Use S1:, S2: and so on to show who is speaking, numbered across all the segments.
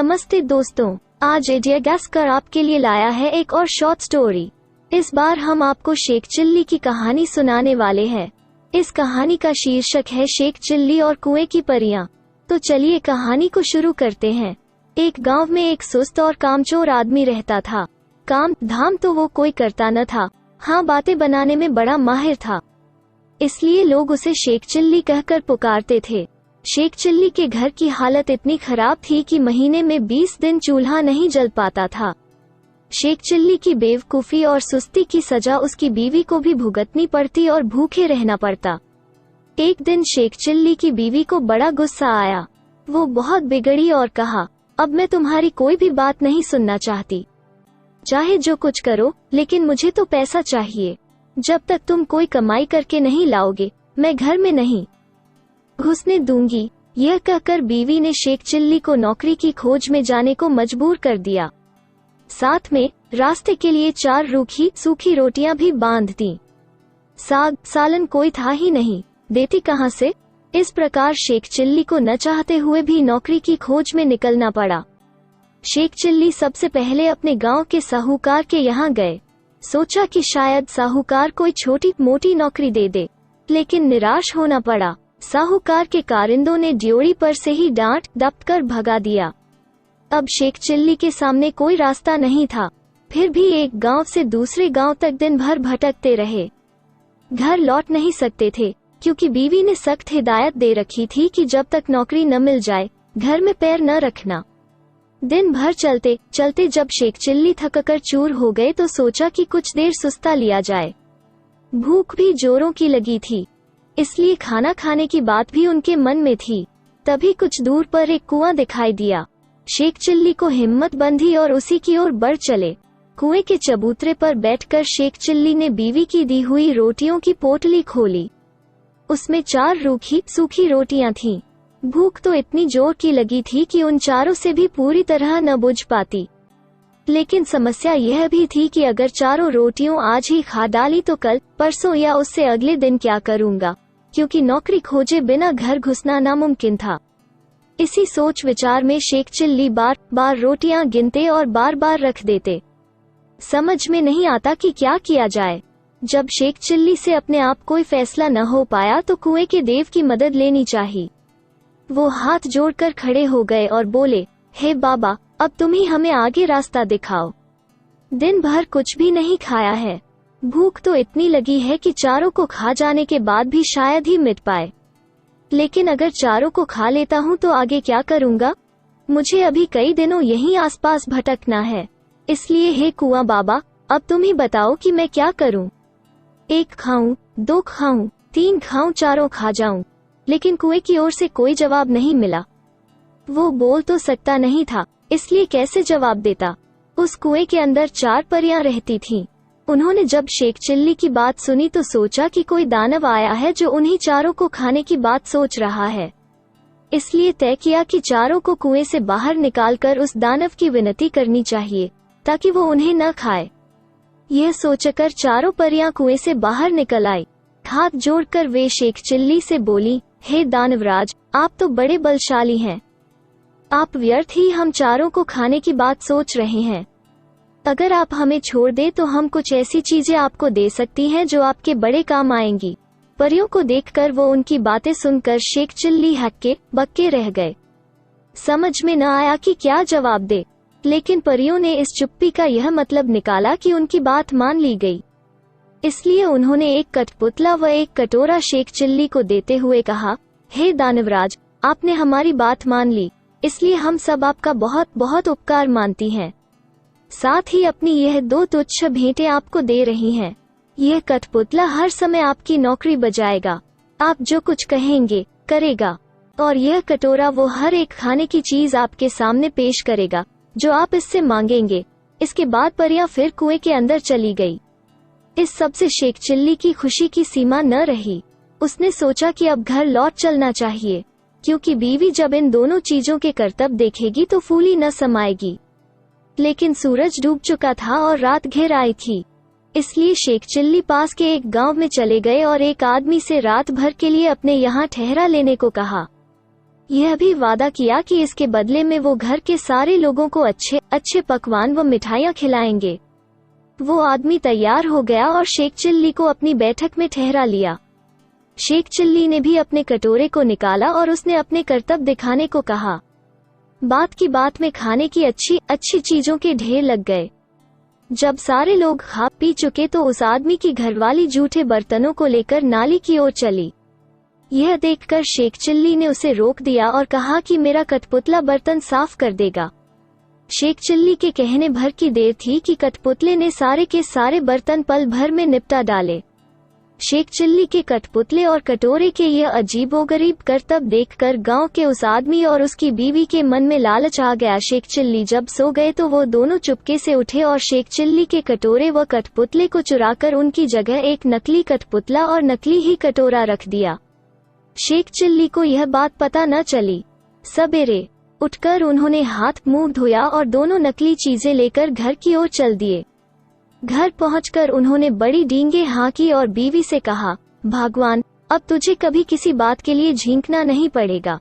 S1: नमस्ते दोस्तों, आज एडियागैस्कर आपके लिए लाया है एक और शॉर्ट स्टोरी। इस बार हम आपको शेख चिल्ली की कहानी सुनाने वाले हैं। इस कहानी का शीर्षक है शेख चिल्ली और कुएं की परियां। तो चलिए कहानी को शुरू करते हैं। एक गांव में एक सुस्त और कामचोर आदमी रहता था। काम धाम तो वो कोई करता न था, हाँ बातें बनाने में बड़ा माहिर था, इसलिए लोग उसे शेख चिल्ली कहकर पुकारते थे। शेख चिल्ली के घर की हालत इतनी खराब थी कि महीने में 20 दिन चूल्हा नहीं जल पाता था। शेख चिल्ली की बेवकूफी और सुस्ती की सजा उसकी बीवी को भी भुगतनी पड़ती और भूखे रहना पड़ता। एक दिन शेख चिल्ली की बीवी को बड़ा गुस्सा आया। वो बहुत बिगड़ी और कहा, अब मैं तुम्हारी कोई भी बात नहीं सुनना चाहती। चाहे जो कुछ करो, लेकिन मुझे तो पैसा चाहिए। जब तक तुम कोई कमाई करके नहीं लाओगे, मैं घर में नहीं घुसने दूंगी। यह कहकर बीवी ने शेख चिल्ली को नौकरी की खोज में जाने को मजबूर कर दिया। साथ में रास्ते के लिए 4 रूखी सूखी रोटियां भी बांध दी। साग सालन कोई था ही नहीं, देती कहां से। इस प्रकार शेख चिल्ली को न चाहते हुए भी नौकरी की खोज में निकलना पड़ा। शेख चिल्ली सबसे पहले अपने गांव के साहूकार के यहाँ गए। सोचा कि शायद साहूकार कोई छोटी मोटी नौकरी दे दे, लेकिन निराश होना पड़ा। साहूकार के कारिंदों ने ड्योढ़ी पर से ही डांट डपट कर भगा दिया। अब शेख चिल्ली के सामने कोई रास्ता नहीं था, फिर भी एक गांव से दूसरे गांव तक दिन भर भटकते रहे। घर लौट नहीं सकते थे, क्योंकि बीवी ने सख्त हिदायत दे रखी थी कि जब तक नौकरी न मिल जाए, घर में पैर न रखना। दिन भर चलते चलते जब शेख चिल्ली थककर चूर हो गए तो सोचा कि कुछ देर सुस्ता लिया जाए। भूख भी जोरों की लगी थी, इसलिए खाना खाने की बात भी उनके मन में थी। तभी कुछ दूर पर एक कुआं दिखाई दिया। शेख चिल्ली को हिम्मत बंधी और उसी की ओर बढ़ चले। कुएं के चबूतरे पर बैठकर शेख चिल्ली ने बीवी की दी हुई रोटियों की पोटली खोली। उसमें 4 रूखी सूखी रोटियां थीं। भूख तो इतनी जोर की लगी थी कि उन चारों से भी पूरी तरह न बुझ पाती। लेकिन समस्या यह भी थी कि अगर चारों रोटियों आज ही खा डाली तो कल, परसों या उससे अगले दिन क्या करूंगा, क्योंकि नौकरी खोजे बिना घर घुसना नामुमकिन था। इसी सोच विचार में शेख चिल्ली बार बार रोटियां गिनते और बार बार रख देते। समझ में नहीं आता कि क्या किया जाए। जब शेख चिल्ली से अपने आप कोई फैसला न हो पाया तो कुएं के देव की मदद लेनी चाहिए। वो हाथ जोड़कर खड़े हो गए और बोले, हे बाबा, अब तुम ही हमें आगे रास्ता दिखाओ। दिन भर कुछ भी नहीं खाया है, भूख तो इतनी लगी है कि चारों को खा जाने के बाद भी शायद ही मिट पाए। लेकिन अगर चारों को खा लेता हूँ तो आगे क्या करूँगा। मुझे अभी कई दिनों यहीं आसपास भटकना है, इसलिए हे कुआं बाबा, अब तुम ही बताओ कि मैं क्या करूँ। 1 खाऊं, 2 खाऊं, 3 खाऊं, चारों खा जाऊं। लेकिन कुएं की ओर से कोई जवाब नहीं मिला। वो बोल तो सकता नहीं था, इसलिए कैसे जवाब देता। उस कुएं के अंदर 4 परियां रहती थीं। उन्होंने जब शेख चिल्ली की बात सुनी तो सोचा कि कोई दानव आया है जो उन्हीं चारों को खाने की बात सोच रहा है। इसलिए तय किया कि चारों को कुएं से बाहर निकालकर उस दानव की विनती करनी चाहिए, ताकि वो उन्हें न खाए। यह सोचकर चारों परियां कुएं से बाहर निकल आई। हाथ जोड़कर वे शेख चिल्ली से बोली, हे दानवराज, आप तो बड़े बलशाली हैं। आप व्यर्थ ही हम चारों को खाने की बात सोच रहे हैं। अगर आप हमें छोड़ दे तो हम कुछ ऐसी चीजें आपको दे सकती हैं जो आपके बड़े काम आएंगी। परियों को देखकर वो उनकी बातें सुनकर शेख चिल्ली हक्के बक्के रह गए। समझ में न आया कि क्या जवाब दे, लेकिन परियों ने इस चुप्पी का यह मतलब निकाला कि उनकी बात मान ली गई। इसलिए उन्होंने एक कठपुतला व एक कटोरा शेख चिल्ली को देते हुए कहा, हे दानवराज, आपने हमारी बात मान ली, इसलिए हम सब आपका बहुत बहुत उपकार मानती हैं। साथ ही अपनी यह 2 तुच्छ भेंटें आपको दे रही हैं। यह कठपुतला हर समय आपकी नौकरी बजाएगा, आप जो कुछ कहेंगे करेगा, और यह कटोरा वो हर एक खाने की चीज आपके सामने पेश करेगा जो आप इससे मांगेंगे। इसके बाद परियां फिर कुएं के अंदर चली गई। इस सब से शेख चिल्ली की खुशी की सीमा न रही। उसने सोचा कि अब घर लौट चलना चाहिए, क्योंकि बीवी जब इन दोनों चीजों के करतब देखेगी तो फूली न समाएगी। लेकिन सूरज डूब चुका था और रात घिर आई थी, इसलिए शेख चिल्ली पास के एक गांव में चले गए और एक आदमी से रात भर के लिए अपने यहाँ ठहरा लेने को कहा। यह भी वादा किया कि इसके बदले में वो घर के सारे लोगों को अच्छे अच्छे पकवान व मिठाइयाँ खिलाएंगे। वो आदमी तैयार हो गया और शेख चिल्ली को अपनी बैठक में ठहरा लिया। शेख चिल्ली ने भी अपने कटोरे को निकाला और उसने अपने करतब दिखाने को कहा। बात की बात में खाने की अच्छी अच्छी चीजों के ढेर लग गए। जब सारे लोग खा पी चुके तो उस आदमी की घरवाली जूठे बर्तनों को लेकर नाली की ओर चली। यह देखकर शेख चिल्ली ने उसे रोक दिया और कहा कि मेरा कठपुतला बर्तन साफ कर देगा। शेख चिल्ली के कहने भर की देर थी कि कठपुतले ने सारे के सारे बर्तन पल भर में निपटा डाले। शेख चिल्ली के कठपुतले और कटोरे के यह अजीबोगरीब करतब देखकर गांव के उस आदमी और उसकी बीवी के मन में लालच आ गया। शेख चिल्ली जब सो गए तो वो दोनों चुपके से उठे और शेख चिल्ली के कटोरे व कठपुतले को चुराकर उनकी जगह एक नकली कठपुतला और नकली ही कटोरा रख दिया। शेख चिल्ली को यह बात पता न चली। सवेरे उठकर उन्होंने हाथ मुंह धोया और दोनों नकली चीजें लेकर घर की ओर चल दिए। घर पहुंचकर उन्होंने बड़ी डींगे हाँकी और बीवी से कहा, भगवान, अब तुझे कभी किसी बात के लिए झींकना नहीं पड़ेगा।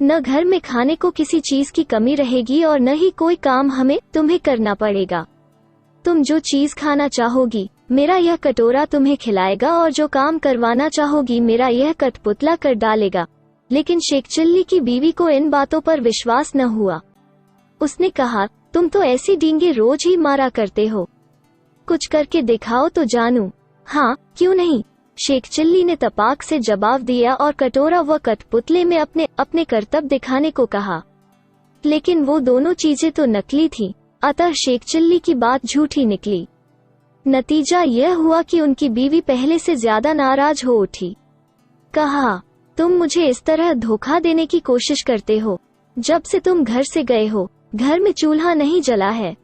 S1: न घर में खाने को किसी चीज की कमी रहेगी और न ही कोई काम हमें तुम्हें करना पड़ेगा। तुम जो चीज खाना चाहोगी मेरा यह कटोरा तुम्हें खिलाएगा और जो काम करवाना चाहोगी मेरा यह कठपुतला कर डालेगा। लेकिन शेख चिल्ली की बीवी को इन बातों पर विश्वास न हुआ। उसने कहा, तुम तो ऐसी डींगे रोज ही मारा करते हो, कुछ करके दिखाओ तो जानूं। हाँ, क्यों नहीं, शेख चिल्ली ने तपाक से जवाब दिया और कटोरा व कठपुतले में अपने अपने करतब दिखाने को कहा। लेकिन वो दोनों चीजें तो नकली थीं, अतः शेख चिल्ली की बात झूठी निकली। नतीजा यह हुआ कि उनकी बीवी पहले से ज्यादा नाराज हो उठी। कहा, तुम मुझे इस तरह धोखा देने की कोशिश करते हो। जब से तुम घर से गए हो घर में चूल्हा नहीं जला है।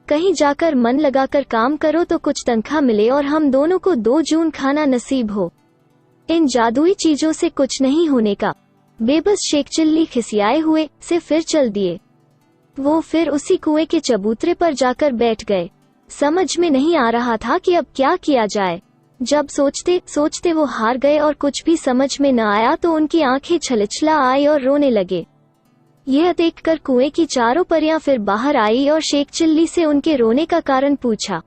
S1: कहीं जाकर मन लगाकर काम करो तो कुछ तनख्वाह मिले और हम दोनों को 2 जून खाना नसीब हो। इन जादुई चीजों से कुछ नहीं होने का। बेबस शेख चिल्ली खिसियाए हुए से फिर चल दिए। वो फिर उसी कुएं के चबूतरे पर जाकर बैठ गए। समझ में नहीं आ रहा था कि अब क्या किया जाए। जब सोचते सोचते वो हार गए और कुछ भी समझ में न आया तो उनकी आंखें छलछला आई और रोने लगे। यह देखकर कुएं की चारों परियां फिर बाहर आई और शेख चिल्ली से उनके रोने का कारण पूछा।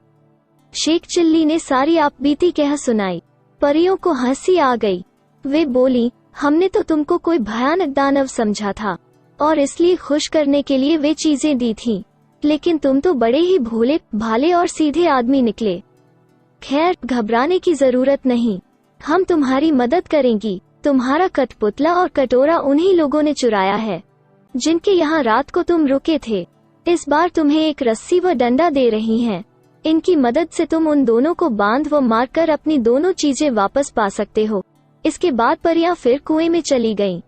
S1: शेख चिल्ली ने सारी आपबीती कह सुनाई। परियों को हंसी आ गई। वे बोली, हमने तो तुमको कोई भयानक दानव समझा था और इसलिए खुश करने के लिए वे चीजें दी थीं, लेकिन तुम तो बड़े ही भोले भाले और सीधे आदमी निकले। खैर, घबराने की जरूरत नहीं, हम तुम्हारी मदद करेंगी। तुम्हारा कठपुतला और कटोरा उन्हीं लोगों ने चुराया है जिनके यहाँ रात को तुम रुके थे। इस बार तुम्हें एक रस्सी व डंडा दे रही हैं। इनकी मदद से तुम उन दोनों को बांध व मारकर अपनी दोनों चीजें वापस पा सकते हो। इसके बाद परियां फिर कुएं में चली गईं।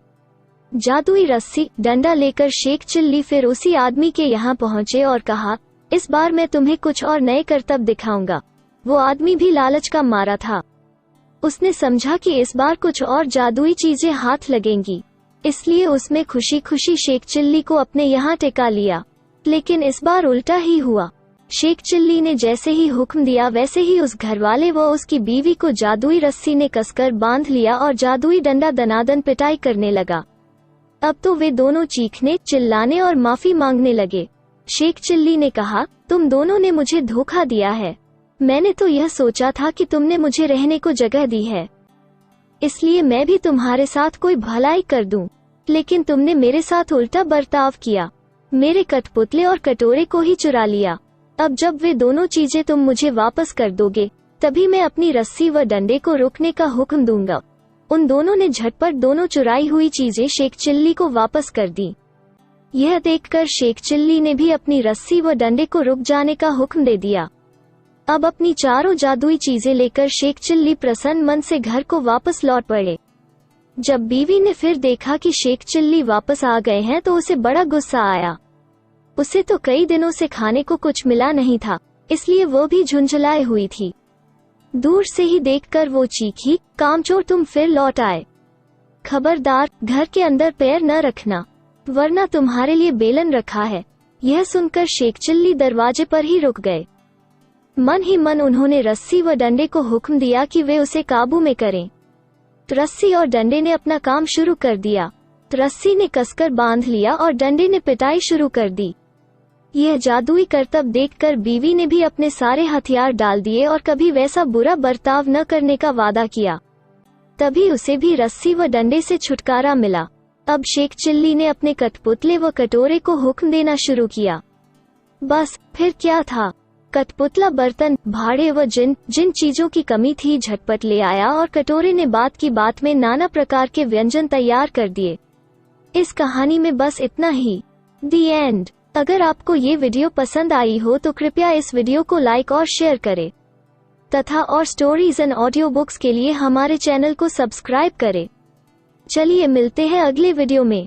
S1: जादुई रस्सी डंडा लेकर शेख चिल्ली फिर उसी आदमी के यहाँ पहुँचे और कहा, इस बार मैं तुम्हें कुछ और नए करतब दिखाऊंगा। वो आदमी भी लालच का मारा था। उसने समझा कि इस बार कुछ और जादुई चीजें हाथ लगेंगी, इसलिए उसमें खुशी खुशी शेख चिल्ली को अपने यहाँ टिका लिया। लेकिन इस बार उल्टा ही हुआ। शेख चिल्ली ने जैसे ही हुक्म दिया वैसे ही उस घरवाले व उसकी बीवी को जादुई रस्सी ने कसकर बांध लिया और जादुई डंडा दनादन पिटाई करने लगा। अब तो वे दोनों चीखने, चिल्लाने और माफी मांगने लगे। शेख चिल्ली ने कहा, तुम दोनों ने मुझे धोखा दिया है। मैंने तो यह सोचा था कि तुमने मुझे रहने को जगह दी है, इसलिए मैं भी तुम्हारे साथ कोई भलाई कर दूं, लेकिन तुमने मेरे साथ उल्टा बर्ताव किया। मेरे कठपुतले और कटोरे को ही चुरा लिया। अब जब वे दोनों चीजें तुम मुझे वापस कर दोगे तभी मैं अपनी रस्सी व डंडे को रोकने का हुक्म दूंगा। उन दोनों ने झटपट दोनों चुराई हुई चीजें शेख चिल्ली को वापस कर दी। यह देखकर शेख चिल्ली ने भी अपनी रस्सी व डंडे को रुक जाने का हुक्म दे दिया। अब अपनी चारों जादुई चीजें लेकर शेख चिल्ली प्रसन्न मन से घर को वापस लौट पड़े। जब बीवी ने फिर देखा कि शेख चिल्ली वापस आ गए हैं तो उसे बड़ा गुस्सा आया। उसे तो कई दिनों से खाने को कुछ मिला नहीं था, इसलिए वो भी झुंझुलाए हुई थी। दूर से ही देखकर वो चीखी, कामचोर, तुम फिर लौट आए। खबरदार, घर के अंदर पैर न रखना, वरना तुम्हारे लिए बेलन रखा है। यह सुनकर शेख चिल्ली दरवाजे पर ही रुक गए। मन ही मन उन्होंने रस्सी व डंडे को हुक्म दिया कि वे उसे काबू में करें। रस्सी और डंडे ने अपना काम शुरू कर दिया। रस्सी ने कसकर बांध लिया और डंडे ने पिटाई शुरू कर दी। यह जादुई करतब देखकर बीवी ने भी अपने सारे हथियार डाल दिए और कभी वैसा बुरा बर्ताव न करने का वादा किया। तभी उसे भी रस्सी व डंडे से छुटकारा मिला। अब शेख चिल्ली ने अपने कठपुतले व कटोरे को हुक्म देना शुरू किया। बस फिर क्या था, कठपुतला बर्तन, भाड़े व जिन चीजों की कमी थी झटपट ले आया और कटोरे ने बात की बात में नाना प्रकार के व्यंजन तैयार कर दिए। इस कहानी में बस इतना ही। दी एंड। अगर आपको ये वीडियो पसंद आई हो तो कृपया इस वीडियो को लाइक और शेयर करें तथा और स्टोरीज एंड ऑडियो बुक्स के लिए हमारे चैनल को सब्सक्राइब करें। चलिए मिलते हैं अगले वीडियो में।